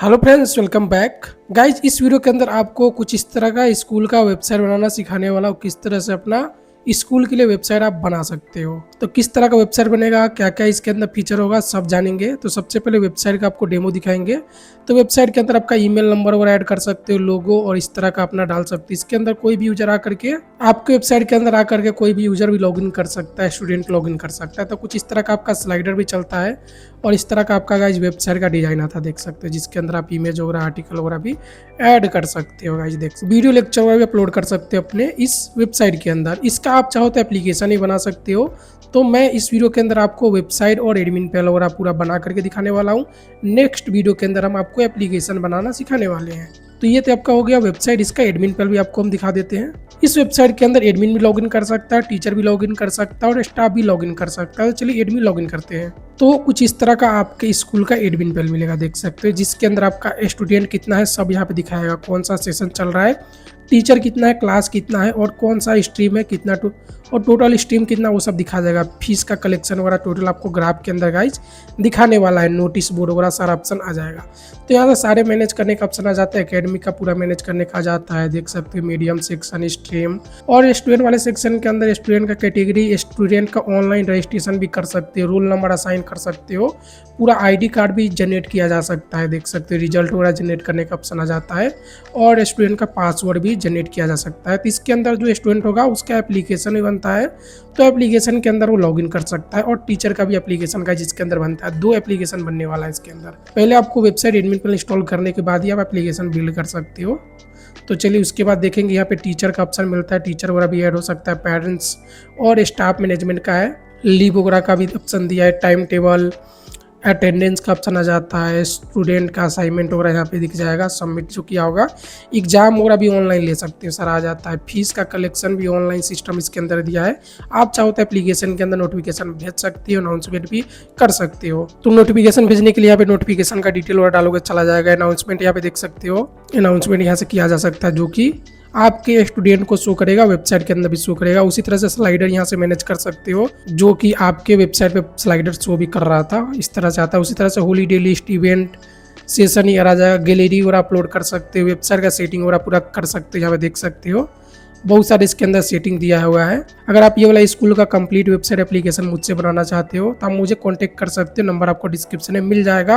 Hello friends, welcome back guys. इस video के अंदर आपको कुछ इस तरह का स्कूल का वेबसाइट बनाना सिखाने वाला हूँ। किस तरह से अपना स्कूल के लिए वेबसाइट आप बना सकते हो। तो किस तरह का वेबसाइट बनेगा, क्या क्या इसके अंदर फीचर होगा, सब जानेंगे। तो सबसे पहले वेबसाइट का आपको डेमो दिखाएंगे। तो वेबसाइट के अंदर आपका ईमेल नंबर वगैरह ऐड कर सकते हो, लोगो और इस तरह का अपना डाल सकते हो। इसके अंदर कोई भी यूजर आकर के आपके वेबसाइट के अंदर आकर के कोई भी यूजर भी लॉगिन कर सकता है, स्टूडेंट लॉगिन कर सकता है। तो कुछ इस तरह का आपका स्लाइडर भी चलता है और इस तरह का आपका गाइज वेबसाइट का डिजाइन आता देख सकते हो, जिसके अंदर आप इमेज वगैरह आर्टिकल वगैरह भी ऐड कर सकते हो गाइज। देख वीडियो लेक्चर वगैरह भी अपलोड कर सकते हो अपने इस वेबसाइट के अंदर। इसका आप चाहो तो एप्लीकेशन ही बना सकते हो। तो मैं इस वीडियो के अंदर आपको वेबसाइट और एडमिन पैनल वगैरह पूरा बना करके दिखाने वाला हूँ। नेक्स्ट वीडियो के अंदर हम आपको एप्लीकेशन बनाना सिखाने वाले हैं। तो ये तो आपका हो गया वेबसाइट। इसका एडमिन पैनल भी आपको हम दिखा देते हैं। इस वेबसाइट के अंदर एडमिन भी लॉगिन कर सकता है, टीचर भी लॉगिन कर सकता है और स्टाफ भी लॉगिन कर सकता है। तो चलिए एडमिन लॉगिन करते हैं। तो कुछ इस तरह का आपके स्कूल का एडमिन पैनल मिलेगा, देख सकते हो, जिसके अंदर आपका स्टूडेंट कितना है सब यहाँ पे दिखाएगा। कौन सा सेशन चल रहा है, टीचर कितना है, क्लास कितना है और कौन सा स्ट्रीम है कितना और टोटल स्ट्रीम कितना, वो सब दिखा जाएगा। फीस का कलेक्शन वगैरह टोटल आपको ग्राफ के अंदर गाइज दिखाने वाला है। नोटिस बोर्ड वगैरह सारा ऑप्शन आ जाएगा। तो यहाँ से सारे मैनेज करने का ऑप्शन आ जाता है। एकेडमी का पूरा मैनेज करने का आ जाता है, देख सकते हो, मीडियम सेक्शन, स्ट्रीम और स्टूडेंट वाले सेक्शन के अंदर स्टूडेंट का कैटेगरी, स्टूडेंट का ऑनलाइन रजिस्ट्रेशन भी कर सकते हो, रोल नंबर असाइन कर सकते हो, पूरा आईडी कार्ड भी जनरेट किया जा सकता है, देख सकते हो। रिजल्ट वगैरह जनरेट करने का ऑप्शन आ जाता है और स्टूडेंट का पासवर्ड भी जनरेट किया जा सकता है। तो इसके अंदर जो स्टूडेंट होगा उसका एप्लीकेशन भी बनता है, तो एप्लीकेशन के अंदर वो लॉगिन कर सकता है। और टीचर का भी एप्लीकेशन का जिसके अंदर बनता है। दो एप्लीकेशन बनने वाला है इसके अंदर। पहले आपको वेबसाइट एडमिन पैनल इंस्टॉल करने के बाद ही आप एप्लीकेशन बिल्ड कर सकते हो। तो चलिए उसके बाद देखेंगे। यहाँ पे टीचर का ऑप्शन मिलता है, टीचर वगैरह भी ऐड हो सकता है, पेरेंट्स और स्टाफ मैनेजमेंट का है, लीव वगैरह का भी ऑप्शन दिया है, टाइम टेबल, अटेंडेंस का ऑप्शन आ जाता है, स्टूडेंट का असाइनमेंट वगैरह यहाँ पे दिख जाएगा, सबमिट जो किया होगा, एग्जाम वगैरह भी ऑनलाइन ले सकते हो, सर आ जाता है। फीस का कलेक्शन भी ऑनलाइन सिस्टम इसके अंदर दिया है। आप चाहो तो एप्लीकेशन के अंदर नोटिफिकेशन भेज सकते हो, अनाउंसमेंट भी कर सकते हो। तो नोटिफिकेशन भेजने के लिए यहाँ पे नोटिफिकेशन का डिटेल वगैरह डालोगे चला जाएगा। अनाउंसमेंट यहाँ पे देख सकते हो, अनाउंसमेंट यहाँ से किया जा सकता है, जो कि आपके स्टूडेंट को शो करेगा, वेबसाइट के अंदर भी शो करेगा। उसी तरह से स्लाइडर यहाँ से मैनेज कर सकते हो, जो कि आपके वेबसाइट पे स्लाइडर शो भी कर रहा था, इस तरह से आता है। उसी तरह से हॉलीडे लिस्ट, इवेंट, सेशन ही आ जाएगा, गैलरी वगैरह अपलोड कर सकते हो, वेबसाइट का सेटिंग वगैरह पूरा कर सकते हो। यहाँ पे देख सकते हो बहुत सारे इसके अंदर सेटिंग दिया हुआ है। अगर आप ये वाला स्कूल का कंप्लीट वेबसाइट एप्लीकेशन मुझसे बनाना चाहते हो तो आप मुझे कांटेक्ट कर सकते हो, नंबर आपको डिस्क्रिप्शन में मिल जाएगा।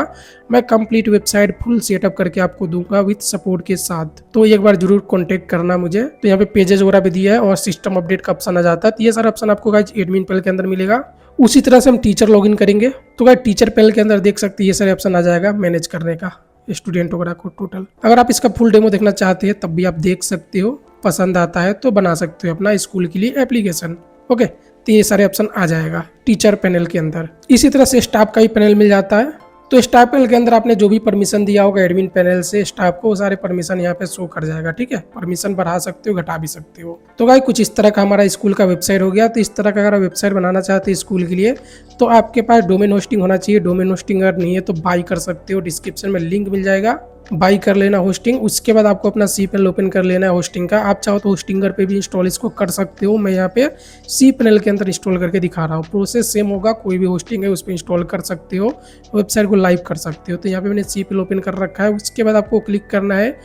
मैं कंप्लीट वेबसाइट फुल सेटअप करके आपको दूंगा विद सपोर्ट के साथ। तो एक बार जरूर कांटेक्ट करना मुझे। तो यहाँ पे पेजेस वगैरह भी दिया है और सिस्टम अपडेट का ऑप्शन आ जाता है। तो ये सारा ऑप्शन आपको गाइस एडमिन पैनल के अंदर मिलेगा। उसी तरह से हम टीचर लॉगिन करेंगे तो गाइस टीचर पैनल के अंदर देख सकते हैं ये सारे ऑप्शन आ जाएगा मैनेज करने का, स्टूडेंट वगैरह को टोटल। अगर आप इसका फुल डेमो देखना चाहते हैं तब भी आप देख सकते हो, पसंद आता है तो बना सकते हो अपना स्कूल के लिए एप्लीकेशन। ओके, तो ये सारे ऑप्शन आ जाएगा टीचर पैनल के अंदर। इसी तरह से स्टाफ का भी पैनल मिल जाता है। तो स्टाफ पैनल के अंदर आपने जो भी परमिशन दिया होगा एडमिन पैनल से स्टाफ को, वो सारे परमिशन यहाँ पे शो कर जाएगा। ठीक है, परमिशन बढ़ा सकते हो, घटा भी सकते हो। तो गाइस कुछ इस तरह का हमारा स्कूल का वेबसाइट हो गया। तो इस तरह का अगर वेबसाइट बनाना चाहते हैं स्कूल के लिए तो आपके पास डोमेन होस्टिंग होना चाहिए। डोमेन होस्टिंग अगर नहीं है तो बाई कर सकते हो, डिस्क्रिप्शन में लिंक मिल जाएगा, बाई कर लेना होस्टिंग। उसके बाद आपको अपना सी पैनल ओपन कर लेना है होस्टिंग का। आप चाहो तो होस्टिंगर पे भी इंस्टॉल इसको कर सकते हो। मैं यहाँ पे सी पैनल के अंदर इंस्टॉल करके दिखा रहा हूँ। प्रोसेस सेम होगा, कोई भी होस्टिंग है उस पर इंस्टॉल कर सकते हो, वेबसाइट को लाइव कर सकते हो। तो यहाँ पे मैंने सी पैनल ओपन कर रखा है। उसके बाद आपको क्लिक करना है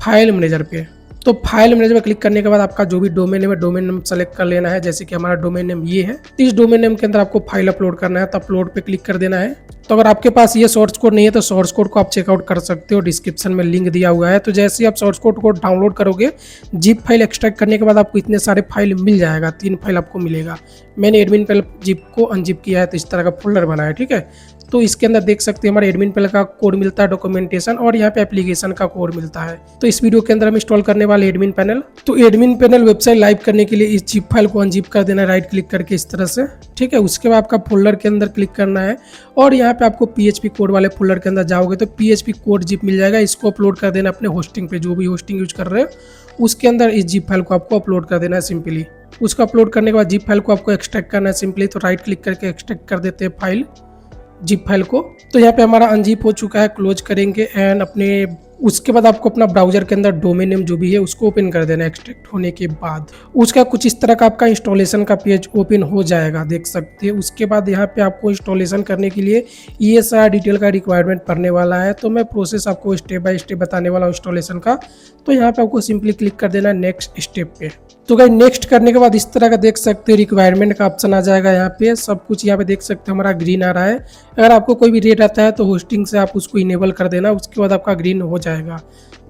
फाइल मैनेजर पे। तो फाइल मैनेजर में क्लिक करने के बाद आपका जो भी डोमेन है डोमेन नेम सेलेक्ट कर लेना है। जैसे कि हमारा डोमेन नेम ये है, तो इस डोमेन नेम के अंदर आपको फाइल अपलोड करना है। तो अपलोड पे क्लिक कर देना है। तो अगर आपके पास ये सोर्स कोड नहीं है तो सोर्स कोड को आप चेकआउट कर सकते हो, डिस्क्रिप्शन में लिंक दिया हुआ है। तो जैसे ही आप सोर्स कोड को डाउनलोड करोगे, जिप फाइल एक्सट्रैक्ट करने के बाद आपको इतने सारे फाइल मिल जाएगा, 3 फाइल आपको मिलेगा। मैंने एडमिन पैनल जिप को अनजिप किया है तो इस तरह का फोल्डर बना है। ठीक है, तो इसके अंदर देख सकते हैं हमारे एडमिन पैनल का कोड मिलता है, डॉक्यूमेंटेशन और यहाँ पे एप्लीकेशन का कोड मिलता है। तो इस वीडियो के अंदर हम इंस्टॉल करने वाले एडमिन पैनल। तो एडमिन पैनल वेबसाइट लाइव करने के लिए इस जिप फाइल को अनजिप कर देना है, राइट क्लिक करके इस तरह से। ठीक है, उसके बाद आपका फोल्डर के अंदर क्लिक करना है और यहाँ पे आपको PHP कोड वाले फोल्डर के अंदर जाओगे तो PHP कोड जिप मिल जाएगा। इसको अपलोड कर देना अपने होस्टिंग पे, जो भी होस्टिंग यूज कर रहे हो उसके अंदर इस जिप फाइल को आपको अपलोड कर देना है सिंपली। उसको अपलोड करने के बाद जिप फाइल को आपको एक्सट्रैक्ट करना है सिंपली। तो राइट क्लिक करके एक्सट्रैक्ट कर देते हैं फाइल, जिप फाइल को। तो यहाँ पे हमारा अनजिप हो चुका है, क्लोज करेंगे एंड अपने उसके बाद आपको अपना ब्राउजर के अंदर डोमेन नेम जो भी है उसको ओपन कर देना एक्सट्रैक्ट होने के बाद। उसका कुछ इस तरह का आपका इंस्टॉलेशन का पेज ओपन हो जाएगा, देख सकते हैं। उसके बाद यहाँ पे आपको इंस्टॉलेशन करने के लिए ये सारा डिटेल का रिक्वायरमेंट पड़ने वाला है, तो मैं प्रोसेस आपको स्टेप बाय स्टेप बताने वाला हूँ इंस्टॉलेशन का। तो यहाँ पे आपको सिंपली क्लिक कर देना नेक्स्ट स्टेप पे। तो गाइस नेक्स्ट करने के बाद इस तरह का देख सकते हैं रिक्वायरमेंट का ऑप्शन आ जाएगा। यहाँ पे सब कुछ यहाँ पे देख सकते हैं हमारा ग्रीन आ रहा है। अगर आपको कोई भी रेट आता है तो होस्टिंग से आप उसको इनेबल कर देना, उसके बाद आपका ग्रीन हो जाएगा।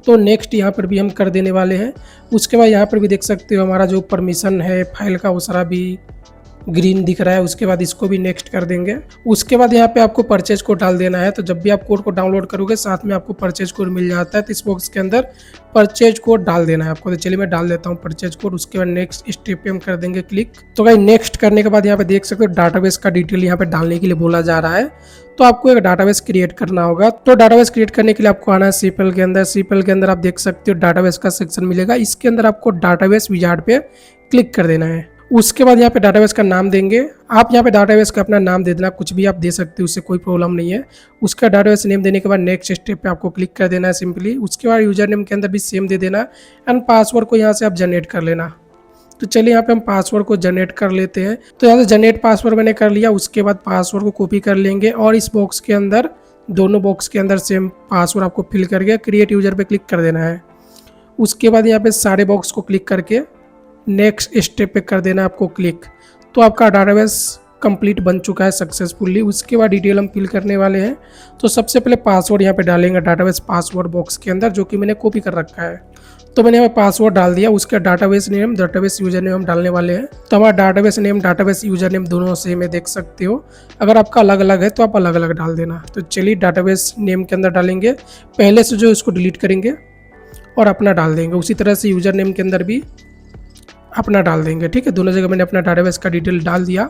तो नेक्स्ट यहाँ पर भी हम कर देने वाले हैं। उसके बाद यहाँ पर भी देख सकते हो हमारा जो परमिशन है फाइल का वो सारा भी ग्रीन दिख रहा है। उसके बाद इसको भी नेक्स्ट कर देंगे। उसके बाद यहाँ पे आपको परचेज कोड डाल देना है। तो जब भी आप कोड को डाउनलोड करोगे साथ में आपको परचेज कोड मिल जाता है, तो इस बॉक्स के अंदर परचेज कोड डाल देना है आपको। तो चलिए मैं डाल देता हूँ परचेज कोड। उसके बाद नेक्स्ट स्टेप पे हम कर देंगे क्लिक। तो भाई नेक्स्ट करने के बाद यहाँ पे देख सकते हो डाटाबेस का डिटेल यहाँ पे डालने के लिए बोला जा रहा है। तो आपको एक डाटाबेस क्रिएट करना होगा। तो डाटाबेस क्रिएट करने के लिए आपको आना है सीपीएल के अंदर। सीपीएल के अंदर आप देख सकते हो डाटाबेस का सेक्शन मिलेगा। इसके अंदर आपको डाटाबेस विजार्ड पे क्लिक कर देना है। उसके बाद यहाँ पे डाटाबेस का नाम देंगे। आप यहाँ पे डाटाबेस का अपना नाम दे देना, कुछ भी आप दे सकते हो, उससे कोई प्रॉब्लम नहीं है। उसका डाटाबेस नेम देने के बाद नेक्स्ट स्टेप पे आपको क्लिक कर देना है सिंपली। उसके बाद यूजर नेम के अंदर भी सेम दे देना एंड पासवर्ड को यहाँ से आप जनरेट कर लेना। तो चलिए यहाँ पे हम पासवर्ड को जनरेट कर लेते हैं। तो यहाँ से जनरेट पासवर्ड मैंने कर लिया। उसके बाद पासवर्ड को कॉपी कर लेंगे और इस बॉक्स के अंदर दोनों बॉक्स के अंदर सेम पासवर्ड आपको फिल करके क्रिएट यूजर पे क्लिक कर देना है। उसके बाद यहाँ पे सारे बॉक्स को क्लिक करके नेक्स्ट स्टेप पे कर देना आपको क्लिक। तो आपका डाटाबेस कंप्लीट बन चुका है सक्सेसफुली। उसके बाद डिटेल हम फिल करने वाले हैं। तो सबसे पहले पासवर्ड यहाँ पे डालेंगे डाटाबेस पासवर्ड बॉक्स के अंदर, जो कि मैंने कॉपी कर रखा है। तो मैंने यहाँ पासवर्ड डाल दिया। उसका database name database user name हम डालने वाले हैं। तो हमारा database name database user name दोनों सेम है, देख सकते हो। अगर आपका अलग अलग है तो आप अलग अलग डाल देना। तो चलिए डाटाबेस नेम के अंदर डालेंगे, पहले से जो इसको डिलीट करेंगे और अपना डाल देंगे। उसी तरह से यूजर नेम के अंदर भी अपना डाल देंगे, ठीक है। दोनों जगह मैंने अपना डाटाबेस का डिटेल डाल दिया।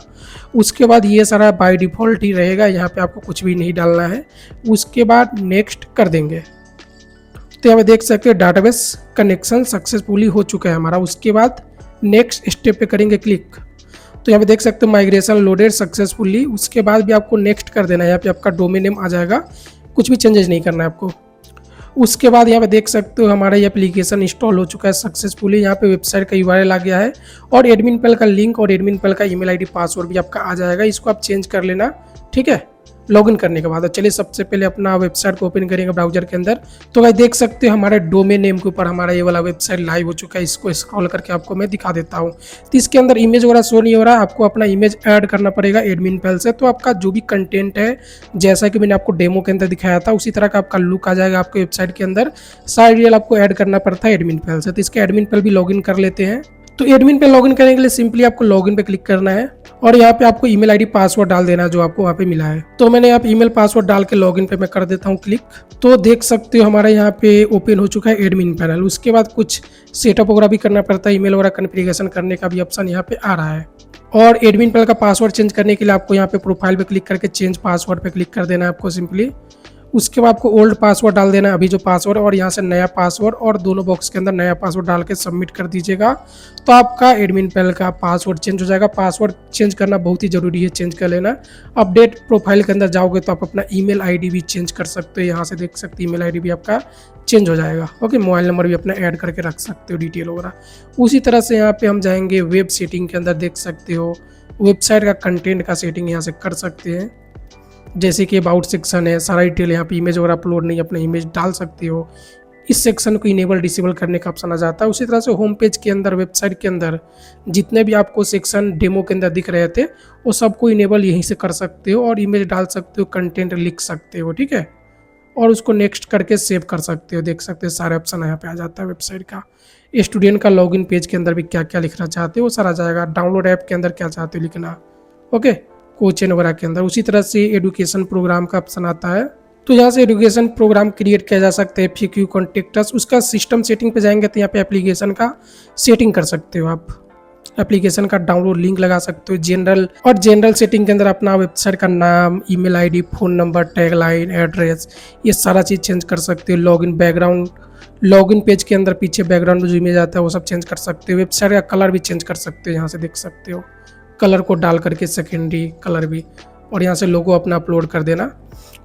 उसके बाद ये सारा बाय डिफ़ॉल्ट ही रहेगा, यहाँ पे आपको कुछ भी नहीं डालना है। उसके बाद नेक्स्ट कर देंगे। तो यहाँ पे देख सकते हो डाटाबेस कनेक्शन सक्सेसफुली हो चुका है हमारा। उसके बाद नेक्स्ट स्टेप पे करेंगे क्लिक। तो यहाँ पे देख सकते हो माइग्रेशन लोडेड सक्सेसफुली। उसके बाद भी आपको नेक्स्ट कर देना है। यहाँ पे आपका डोमेन नेम आ जाएगा, कुछ भी चेंजेस नहीं करना है आपको। उसके बाद यहाँ पे देख सकते हो हमारा ये एप्लीकेशन इंस्टॉल हो चुका है सक्सेसफुली। यहाँ पे वेबसाइट का यूआरएल आ गया है और एडमिन पैनल का लिंक और एडमिन पैनल का ईमेल आईडी पासवर्ड भी आपका आ जाएगा। इसको आप चेंज कर लेना, ठीक है, लॉगिन करने के बाद। चलिए सबसे पहले अपना वेबसाइट को ओपन करेंगे ब्राउजर के अंदर। तो भाई देख सकते हो हमारे डोमेन नेम के ऊपर हमारा ये वाला वेबसाइट लाइव हो चुका है। इसको स्क्रॉल करके आपको मैं दिखा देता हूँ। तो इसके अंदर इमेज वगैरह शो नहीं हो रहा है, आपको अपना इमेज ऐड करना पड़ेगा एडमिन पैनल से। तो आपका जो भी कंटेंट है, जैसा कि मैंने आपको डेमो के अंदर दिखाया था, उसी तरह का आपका लुक आ जाएगा आपके वेबसाइट के अंदर। सारा डिटेल आपको ऐड करना पड़ता है एडमिन पैनल से। तो इसके एडमिन पैनल भी लॉगिन कर लेते हैं। तो एडमिन पे लॉगिन करने के लिए सिंपली आपको लॉगिन पे क्लिक करना है और यहाँ पे आपको ईमेल आईडी पासवर्ड डाल देना है जो आपको वहाँ पे मिला है। तो मैंने यहाँ पे ईमेल पासवर्ड डाल के लॉगिन पे मैं कर देता हूँ क्लिक। तो देख सकते हो हमारा यहाँ पे ओपन हो चुका है एडमिन पैनल। उसके बाद कुछ सेटअप वगैरह भी करना पड़ता है, ईमेल वगैरह कॉन्फ़िगरेशन करने का भी ऑप्शन यहाँ पे आ रहा है। और एडमिन पैनल का पासवर्ड चेंज करने के लिए आपको यहाँ पे प्रोफाइल पे क्लिक करके चेंज पासवर्ड पे क्लिक कर देना है आपको सिंपली। उसके बाद आपको ओल्ड पासवर्ड डाल देना है अभी जो पासवर्ड, और यहाँ से नया पासवर्ड, और दोनों बॉक्स के अंदर नया पासवर्ड डाल के सबमिट कर दीजिएगा। तो आपका एडमिन पैनल का पासवर्ड चेंज हो जाएगा। पासवर्ड चेंज करना बहुत ही ज़रूरी है, चेंज कर लेना। अपडेट प्रोफाइल के अंदर जाओगे तो आप अपना ईमेल आईडी भी चेंज कर सकते हो। यहाँ से देख सकते हो ईमेल आईडी भी आपका चेंज हो जाएगा। ओके, मोबाइल नंबर भी अपना ऐड करके रख सकते हो, डिटेल वगैरह। उसी तरह से यहाँ पे हम जाएंगे वेब सेटिंग के अंदर। देख सकते हो वेबसाइट का कंटेंट का सेटिंग यहाँ से कर सकते हैं, जैसे कि अबाउट सेक्शन है, सारा डिटेल। यहाँ पे इमेज वगैरह अपलोड नहीं, अपना इमेज डाल सकते हो। इस सेक्शन को इनेबल डिसेबल करने का ऑप्शन आ जाता है। उसी तरह से होम पेज के अंदर, वेबसाइट के अंदर जितने भी आपको सेक्शन डेमो के अंदर दिख रहे थे वो सबको इनेबल यहीं से कर सकते हो, और इमेज डाल सकते हो, कंटेंट लिख सकते हो, ठीक है, और उसको नेक्स्ट करके सेव कर सकते हो। देख सकते हो सारे ऑप्शन यहाँ पे आ जाता है वेबसाइट का। स्टूडेंट का लॉगिन पेज के अंदर भी क्या क्या लिखना चाहते हो वो सारा जाएगा। डाउनलोड ऐप के अंदर क्या चाहते हो लिखना, ओके, कोचिंग वगैरह के अंदर। उसी तरह से एजुकेशन प्रोग्राम का ऑप्शन आता है। तो यहाँ से एजुकेशन प्रोग्राम क्रिएट किया जा सकता है। FAQ कॉन्टेक्टस, उसका सिस्टम सेटिंग पे जाएंगे तो यहाँ पे एप्लीकेशन का सेटिंग कर सकते हो आप। एप्लीकेशन का डाउनलोड लिंक लगा सकते हो। जनरल, और जनरल सेटिंग के अंदर अपना वेबसाइट का नाम, email ID, phone number, tagline, address, ये सारा चीज़ चेंज कर सकते हो। लॉगिन बैकग्राउंड, लॉगिन पेज के अंदर पीछे बैकग्राउंड में जो इमेज आता है वो सब चेंज कर सकते हो। वेबसाइट का कलर भी चेंज कर सकते हो, यहाँ से देख सकते हो कलर को डाल करके सेकेंडरी कलर भी। और यहाँ से लोगो अपना अपलोड कर देना।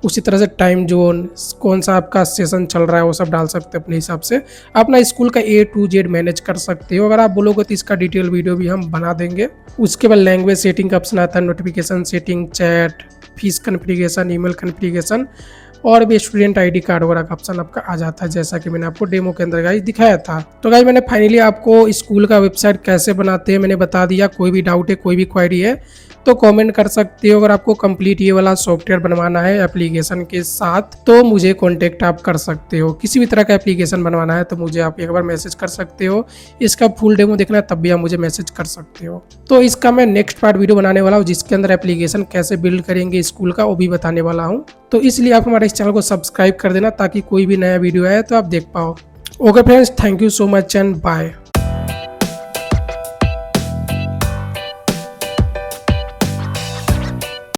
उसी तरह से टाइम जोन, कौन सा आपका सेशन चल रहा है वो सब डाल सकते हैं अपने हिसाब से। अपना स्कूल का A to Z मैनेज कर सकते हो। अगर आप बोलोगे तो इसका डिटेल वीडियो भी हम बना देंगे। उसके बाद लैंग्वेज सेटिंग का ऑप्शन आता है, notification setting, chat, fees configuration, email configuration और भी स्टूडेंट आईडी कार्ड वगैरह का ऑप्शन आपका आ जाता है, जैसा कि मैंने आपको डेमो के अंदर गाइस दिखाया था। तो गाइस मैंने फाइनली आपको स्कूल का वेबसाइट कैसे बनाते हैं मैंने बता दिया। कोई भी डाउट है, कोई भी क्वेरी है तो कमेंट कर सकते हो। अगर आपको कंप्लीट ये वाला सॉफ्टवेयर बनवाना है एप्लीकेशन के साथ तो मुझे कांटेक्ट आप कर सकते हो। किसी भी तरह का एप्लीकेशन बनवाना है तो मुझे आप एक बार मैसेज कर सकते हो। इसका फुल डेमो देखना है तब भी आप मुझे मैसेज कर सकते हो। तो इसका मैं नेक्स्ट पार्ट वीडियो बनाने वाला हूँ जिसके अंदर एप्लीकेशन कैसे बिल्ड करेंगे स्कूल का वो भी बताने वाला हूँ। तो इसलिए आप हमारे इस चैनल को सब्सक्राइब कर देना ताकि कोई भी नया वीडियो आए तो आप देख पाओ। Okay friends, thank you so much and bye.